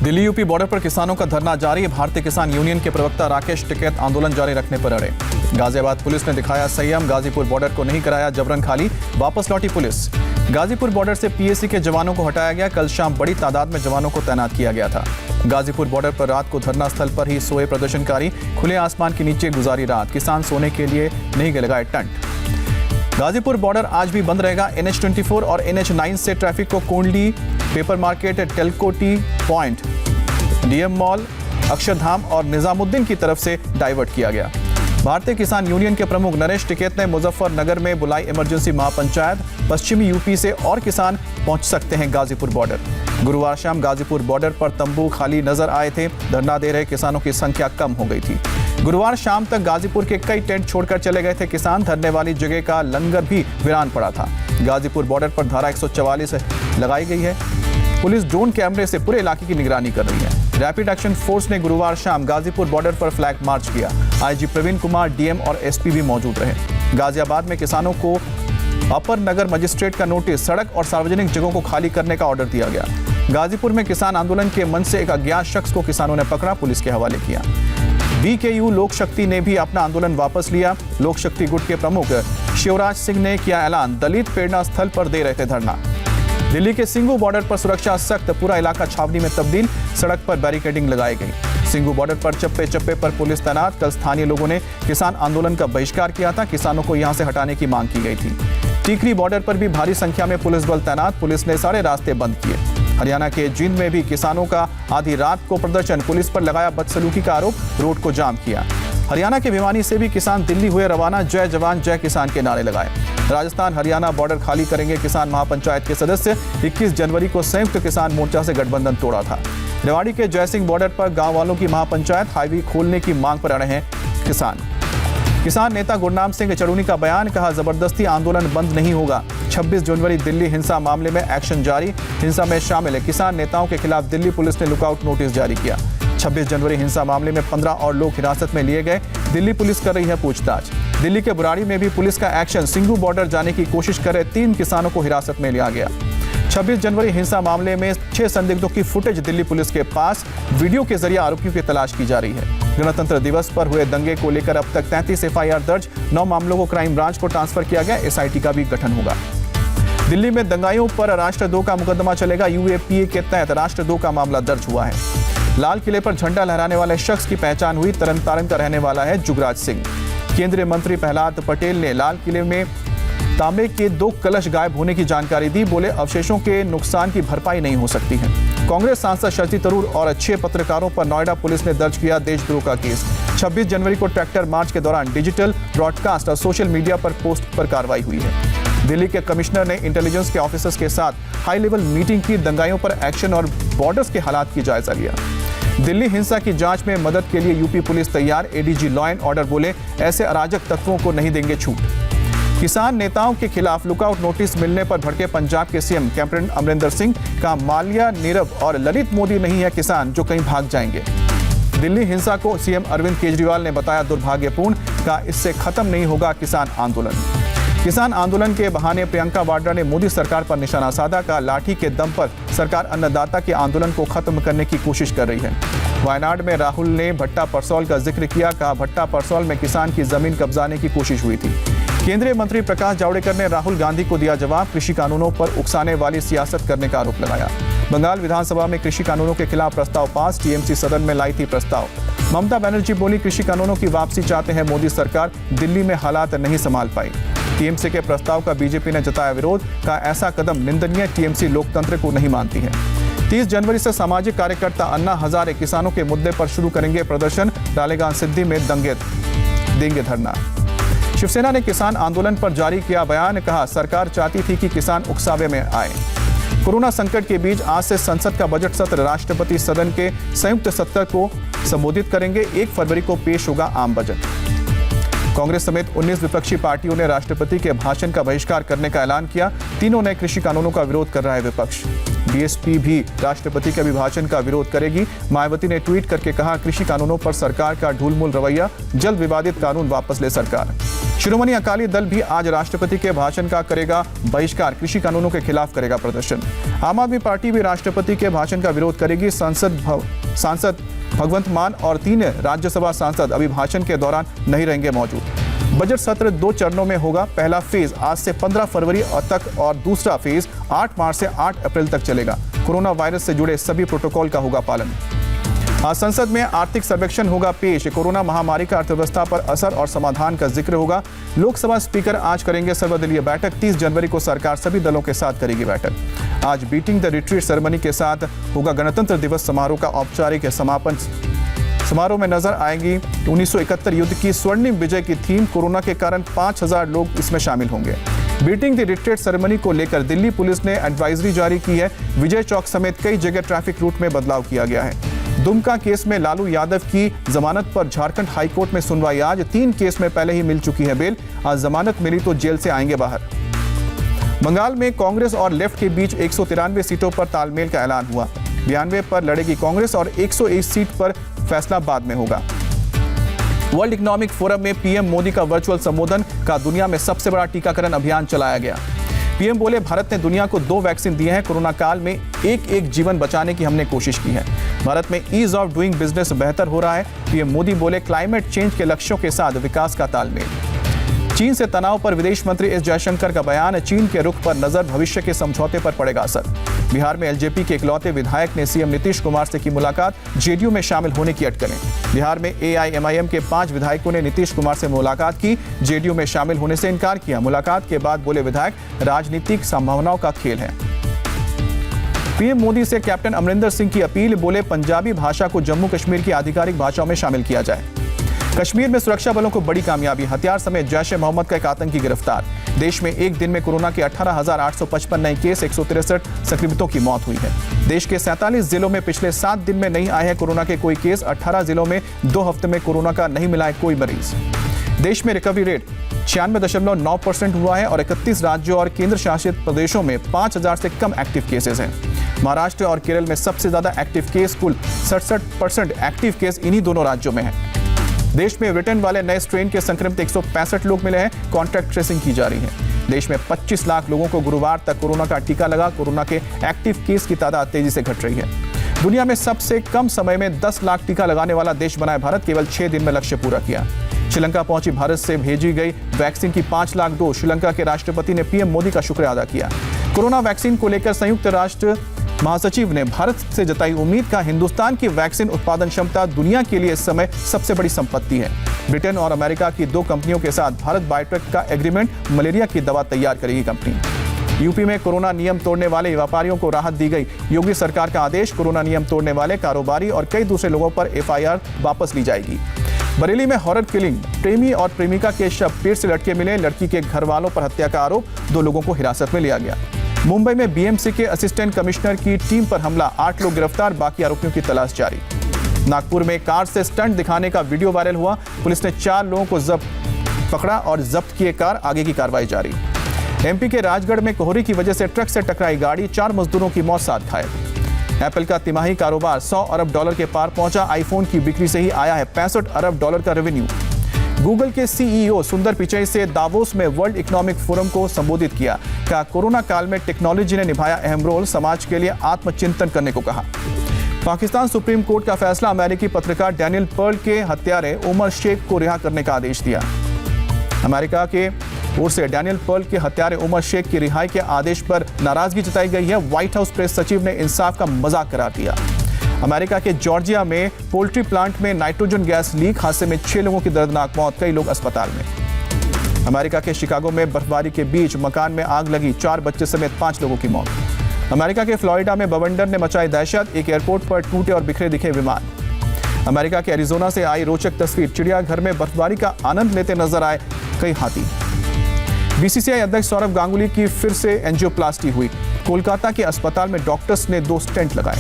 Delhi UP border पर किसानों का धरना जारी। भारतीय किसान यूनियन के प्रवक्ता राकेश टिकैत आंदोलन जारी रखने पर अड़े। गाजियाबाद पुलिस ने दिखाया संयम, गाजीपुर बॉर्डर को नहीं कराया जबरन खाली, वापस लौटी पुलिस। गाजीपुर बॉर्डर से पीएसी के जवानों को हटाया गया। कल शाम बड़ी तादाद में जवानों को तैनात किया गया था। गाजीपुर बॉर्डर पर रात को धरना स्थल पर ही सोए प्रदर्शनकारी, खुले आसमान के नीचे गुजारी रात। किसान सोने के लिए नहीं लगाए टेंट। गाजीपुर बॉर्डर आज भी बंद रहेगा। NH24 और NH9 से ट्रैफिक को Kondli, paper market, Telco T point, DM mall, Akshardham और निजामुद्दीन की तरफ से डाइवर्ट किया गया। भारतीय किसान यूनियन के प्रमुख नरेश टिकैत ने मुजफ्फरनगर में बुलाई इमरजेंसी महापंचायत। पश्चिमी यूपी से और किसान पहुंच सकते हैं गाजीपुर बॉर्डर। गुरुवार शाम गाजीपुर बॉर्डर पर तंबू खाली नजर आए थे। धरना दे रहे किसानों की संख्या कम हो गई थी। गुरुवार शाम तक गाजीपुर के कई टेंट छोड़कर चले गए थे किसान। धरने वाली जगह का लंगर भी वीरान पड़ा था। गाजीपुर बॉर्डर पर धारा 144 लगाई गई है। पुलिस ड्रोन कैमरे से पूरे इलाके की निगरानी कर रही है। रैपिड एक्शन फोर्स ने गुरुवार शाम गाजीपुर बॉर्डर पर फ्लैग मार्च किया। आईजी प्रवीण कुमार, डीएम और एसपी भी मौजूद रहे। गाजियाबाद में किसानों को अपर नगर मजिस्ट्रेट का नोटिस, सड़क और सार्वजनिक जगहों को खाली करने का ऑर्डर दिया गया। गाजीपुर में किसान आंदोलन के मंच से एक अज्ञात शख्स को किसानों ने पकड़ा, पुलिस के हवाले किया। BKU लोक शक्ति ने भी अपना आंदोलन वापस लिया। लोक शक्ति गुट के प्रमुख शिवराज सिंह ने किया ऐलान, दलित प्रेरणा स्थल पर दे रहे थे धरना। दिल्ली के सिंघू बॉर्डर पर सुरक्षा सख्त, पूरा इलाका छावनी में तब्दील, सड़क पर बैरिकेडिंग लगाई गई। सिंघू बॉर्डर पर चप्पे चप्पे पर पुलिस तैनात। कल स्थानीय लोगों ने किसान आंदोलन का बहिष्कार किया था। किसानों को यहां से हटाने की मांग की गई थी। टीकरी बॉर्डर पर भी भारी संख्या में पुलिस बल तैनात। पुलिस ने सारे रास्ते बंद किए। हरियाणा के जींद में भी किसानों का आधी रात को प्रदर्शन, पुलिस पर लगाया बदसलूकी का आरोप, रोड को जाम किया। हरियाणा के भिवानी से भी किसान दिल्ली हुए रवाना, जय जवान जय किसान के नारे लगाए। राजस्थान हरियाणा बॉर्डर खाली करेंगे किसान महापंचायत के सदस्य। 21 जनवरी को संयुक्त किसान मोर्चा से गठबंधन तोड़ा था। रेवाड़ी के जयसिंह बॉर्डर पर गांव वालों की महापंचायत, हाईवे खोलने की मांग पर अड़े हैं किसान नेता गुरनाम सिंह चड़ूनी का बयान, कहा जबरदस्ती आंदोलन बंद नहीं होगा। 26 जनवरी दिल्ली हिंसा मामले में एक्शन जारी। हिंसा में शामिल किसान नेताओं के खिलाफ दिल्ली पुलिस ने लुकआउट नोटिस जारी किया। 26 जनवरी हिंसा मामले में 15 और लोग हिरासत में लिए गए। दिल्ली पुलिस कर रही है पूछताछ। दिल्ली के बुराड़ी में भी पुलिस का एक्शन, सिंघू बॉर्डर जाने की कोशिश कर रहे 3 किसानों को हिरासत में लिया गया। 26 जनवरी हिंसा मामले में 6 संदिग्धों की फुटेज दिल्ली पुलिस के पास, वीडियो के जरिए आरोपियों की तलाश की जा रही है। गणतंत्र दिवस पर हुए दंगे को लेकर अब तक 33 FIR दर्ज, 9 मामलों को क्राइम ब्रांच को ट्रांसफर किया गया। SIT का भी गठन होगा। दिल्ली में दंगाइयों पर राष्ट्रद्रोह का मुकदमा चलेगा। UAPA के तहत राष्ट्रद्रोह का मामला दर्ज हुआ है। लाल किले पर झंडा लहराने वाले शख्स की पहचान हुई, तरनतारन का रहने वाला है जुगराज सिंह। केंद्रीय मंत्री प्रहलाद पटेल ने लाल किले में तांबे के 2 कलश गायब होने की जानकारी दी। बोले अवशेषों के नुकसान की भरपाई नहीं हो सकती है। कांग्रेस सांसद शशि थरूर और 6 पत्रकारों पर नोएडा पुलिस ने दर्ज किया देशद्रोह का केस। 26 जनवरी को ट्रैक्टर मार्च के दौरान डिजिटल ब्रॉडकास्ट और सोशल मीडिया पर पोस्ट पर कार्रवाई हुई है। दिल्ली के कमिश्नर ने इंटेलिजेंस के ऑफिसर्स के साथ हाई लेवल मीटिंग की। दंगाइयों पर एक्शन और बॉर्डर्स के हालात की जायजा लिया। दिल्ली हिंसा की जांच में मदद के लिए यूपी पुलिस तैयार। ADG लॉ एंड ऑर्डर बोले ऐसे अराजक तत्वों को नहीं देंगे छूट। किसान नेताओं के खिलाफ लुकआउट नोटिस मिलने पर भड़के पंजाब के CM कैप्टन अमरिंदर सिंह का, माल्या, नीरव और ललित मोदी नहीं है किसान जो कहीं भाग जाएंगे। दिल्ली हिंसा को CM अरविंद केजरीवाल ने बताया दुर्भाग्यपूर्ण, का इससे खत्म नहीं होगा किसान आंदोलन। किसान आंदोलन के बहाने प्रियंका वाड्रा ने मोदी सरकार पर निशाना साधा, का लाठी के दम पर सरकार अन्नदाता के आंदोलन को खत्म करने की कोशिश कर रही है। वायनाड में राहुल ने भट्टा परसौल का जिक्र किया, कहा भट्टा परसौल में किसान की जमीन कब्जाने की कोशिश हुई थी। केंद्रीय मंत्री प्रकाश जावड़ेकर ने राहुल गांधी को दिया जवाब, कृषि कानूनों पर उकसाने वाली सियासत करने का आरोप लगाया। बंगाल विधानसभा में कृषि कानूनों के खिलाफ प्रस्ताव पास, TMC सदन में लाई थी प्रस्ताव। ममता बनर्जी बोली कृषि कानूनों की वापसी चाहते हैं मोदी सरकार, दिल्ली में हालात नहीं संभाल पाई। TMC के प्रस्ताव का बीजेपी ने जताया विरोध, का ऐसा कदम निंदनीय, TMC लोकतंत्र को नहीं मानती है। 30 जनवरी से सामाजिक कार्यकर्ता अन्ना हजारे किसानों के मुद्दे पर शुरू करेंगे प्रदर्शन। डालेगांव सिद्धि में देंगे धरना। शिवसेना ने किसान आंदोलन पर जारी किया बयान, कहा सरकार चाहती थी कि किसान उकसावे में आए। कोरोना संकट के बीच आज से संसद का बजट सत्र, राष्ट्रपति सदन के संयुक्त सत्र को संबोधित करेंगे। 1 फरवरी को पेश होगा आम बजट। कांग्रेस समेत 19 विपक्षी पार्टियों ने राष्ट्रपति के भाषण का बहिष्कार करने का ऐलान किया। तीनों नए कृषि कानूनों का विरोध कर रहा है विपक्ष। बीएसपी भी राष्ट्रपति के अभिभाषण का विरोध करेगी। मायावती ने ट्वीट करके कहा, कृषि कानूनों पर सरकार का ढूलमूल रवैया, जल्द विवादित कानून वापस ले सरकार। शिरोमणि अकाली दल भी आज राष्ट्रपति के भाषण का करेगा बहिष्कार, कृषि कानूनों के खिलाफ करेगा प्रदर्शन। आम आदमी पार्टी भी राष्ट्रपति के भाषण का विरोध करेगी। सांसद भगवंत मान और 3 राज्यसभा सांसद अभिभाषण के दौरान नहीं रहेंगे मौजूद। बजट सत्र 2 चरणों में होगा। पहला फेज आज से 15 फरवरी तक और दूसरा फेज 8 मार्च से 8 अप्रैल तक चलेगा। कोरोना वायरस से जुड़े सभी प्रोटोकॉल का होगा पालन। आज संसद में आर्थिक सर्वेक्षण होगा पेश। कोरोना महामारी का अर्थव्यवस्था पर असर और समाधान का जिक्र होगा। लोकसभा स्पीकर आज करेंगे सर्वदलीय बैठक। 30 जनवरी को सरकार सभी दलों के साथ करेगी बैठक। आज बीटिंग द रिट्रीट सेरेमनी के साथ होगा गणतंत्र दिवस समारोह का औपचारिक समापन। समारोह में नजर आएंगी 1971 युद्ध की स्वर्णिम विजय की थीम। कोरोना के कारण 5000 लोग इसमें शामिल होंगे। बीटिंग द रिट्रीट सेरेमनी को लेकर दिल्ली पुलिस ने एडवाइजरी जारी की है। विजय चौक समेत कई जगह ट्रैफिक रूट में बदलाव किया गया है। दुमका केस में लालू यादव की जमानत पर झारखंड हाईकोर्ट में सुनवाई आज। 3 केस में पहले ही मिल चुकी है बेल। आज जमानत मिली तो जेल से आएंगे बाहर। बंगाल में कांग्रेस और लेफ्ट के बीच 193 सीटों पर तालमेल का ऐलान हुआ। 92 पर लड़ेगी कांग्रेस और 101 सीट पर फैसला बाद में होगा। वर्ल्ड इकोनॉमिक फोरम में पीएम मोदी का वर्चुअल संबोधन का दुनिया में सबसे बड़ा टीकाकरण अभियान चलाया गया। पीएम बोले, भारत ने दुनिया को 2 वैक्सीन दिए हैं। कोरोना काल में एक जीवन बचाने की हमने कोशिश की है। भारत में ईज ऑफ डूइंग बिजनेस बेहतर हो रहा है। पीएम मोदी बोले, क्लाइमेट चेंज के लक्ष्यों के साथ विकास का तालमेल। चीन से तनाव पर विदेश मंत्री एस जयशंकर का बयान। चीन के रुख पर नजर, भविष्य के समझौते पर पड़ेगा असर। बिहार में एलजेपी के इकलौते विधायक ने सीएम नीतीश कुमार से की मुलाकात। जेडीयू में शामिल होने की अटकलें। बिहार में एआईएमआईएम के 5 विधायकों ने नीतीश कुमार से मुलाकात की। जेडीयू में शामिल होने से इनकार किया। मुलाकात के बाद बोले विधायक, राजनीतिक संभावनाओं का खेल है। पीएम मोदी से कैप्टन अमरिंदर सिंह की अपील। बोले, पंजाबी भाषा को जम्मू कश्मीर की आधिकारिक भाषाओं में शामिल किया जाए। कश्मीर में सुरक्षा बलों को बड़ी कामयाबी। हथियार समेत जैश-ए-मोहम्मद का एक आतंकी गिरफ्तार। देश में एक दिन में कोरोना के 18,855 नए केस, 163 संक्रमितों की मौत हुई है। देश के 47 जिलों में पिछले 7 दिन में नहीं आए हैं कोरोना के कोई केस। 18 जिलों में 2 हफ्ते में कोरोना का नहीं मिला है कोई मरीज। देश में रिकवरी रेट 96.9% हुआ है और 31 राज्यों और केंद्र शासित प्रदेशों में 5000 से कम एक्टिव केसेस हैं। महाराष्ट्र और केरल में सबसे ज्यादा एक्टिव केस, कुल 67% एक्टिव केस इन्हीं दोनों राज्यों में है। देश में ब्रिटेन वाले नए स्ट्रेन के संक्रमित 165 लोग मिले हैं। कॉन्टैक्ट ट्रेसिंग की जा रही है। देश में 25 लाख लोगों को गुरुवार तक कोरोना का टीका लगा। कोरोना के एक्टिव केस की तादाद तेजी से घट रही है। दुनिया में सबसे कम समय में 10 लाख टीका लगाने वाला देश बना है भारत। केवल 6 दिन में लक्ष्य पूरा किया। श्रीलंका पहुंची भारत से भेजी गई वैक्सीन की 5 लाख डोज। श्रीलंका के राष्ट्रपति ने पीएम मोदी का शुक्रिया अदा किया। कोरोना वैक्सीन को लेकर संयुक्त राष्ट्र महासचिव ने भारत से जताई उम्मीद का, हिंदुस्तान की वैक्सीन उत्पादन क्षमता दुनिया के लिए इस समय सबसे बड़ी संपत्ति है। ब्रिटेन और अमेरिका की 2 कंपनियों के साथ भारत बायोटेक का एग्रीमेंट। मलेरिया की दवा तैयार करेगी कंपनी। यूपी में कोरोना नियम तोड़ने वाले व्यापारियों को राहत दी गई। योगी सरकार का आदेश, कोरोना नियम तोड़ने वाले कारोबारी और कई दूसरे लोगों पर एफआईआर वापस ली जाएगी। बरेली में हॉरर किलिंग, प्रेमी और प्रेमिका के शव पेड़ से लटके मिले। लड़की के घर वालों पर हत्या का आरोप, 2 लोगों को हिरासत में लिया गया। मुंबई में बीएमसी के असिस्टेंट कमिश्नर की टीम पर हमला, 8 लोग गिरफ्तार, बाकी आरोपियों की तलाश जारी। नागपुर में कार से स्टंट दिखाने का वीडियो वायरल हुआ। पुलिस ने 4 लोगों को पकड़ा और जब्त किए कार, आगे की कार्रवाई जारी। एमपी के राजगढ़ में कोहरे की वजह से ट्रक से टकराई गाड़ी, 4 मजदूरों की मौत, 7 घायल। एप्पल का तिमाही कारोबार $100 अरब के पार पहुंचा। आईफोन की बिक्री से ही आया है $65 अरब का रेवेन्यू। गूगल के सीईओ सुंदर पिचई से दावोस में वर्ल्ड इकोनॉमिक फोरम को संबोधित किया। कहा, कोरोना काल में टेक्नोलॉजी ने निभाया अहम रोल, समाज के लिए आत्मचिंतन करने को कहा। पाकिस्तान सुप्रीम कोर्ट का फैसला, अमेरिकी पत्रकार डैनियल पर्ल के हत्यारे उमर शेख को रिहा करने का आदेश दिया। अमेरिका के ओर से डैनियल पर्ल के हत्यारे उमर शेख की रिहाई के आदेश पर नाराजगी जताई गई है। व्हाइट हाउस प्रेस सचिव ने इंसाफ का मजाक करार दिया। अमेरिका के जॉर्जिया में पोल्ट्री प्लांट में नाइट्रोजन गैस लीक, हादसे में 6 लोगों की दर्दनाक मौत, कई लोग अस्पताल में। अमेरिका के शिकागो में बर्फबारी के बीच मकान में आग लगी, 4 बच्चे समेत 5 लोगों की मौत। अमेरिका के फ्लोरिडा में बवंडर ने मचाई दहशत, एक एयरपोर्ट पर टूटे और बिखरे दिखे विमान। अमेरिका के एरिजोना से आई रोचक तस्वीर, चिड़ियाघर में बर्फबारी का आनंद लेते नजर आए कई हाथी। बीसीसीआई अध्यक्ष सौरव गांगुली की फिर से एंजियोप्लास्टी हुई। कोलकाता के अस्पताल में डॉक्टर्स ने 2 स्टेंट लगाए।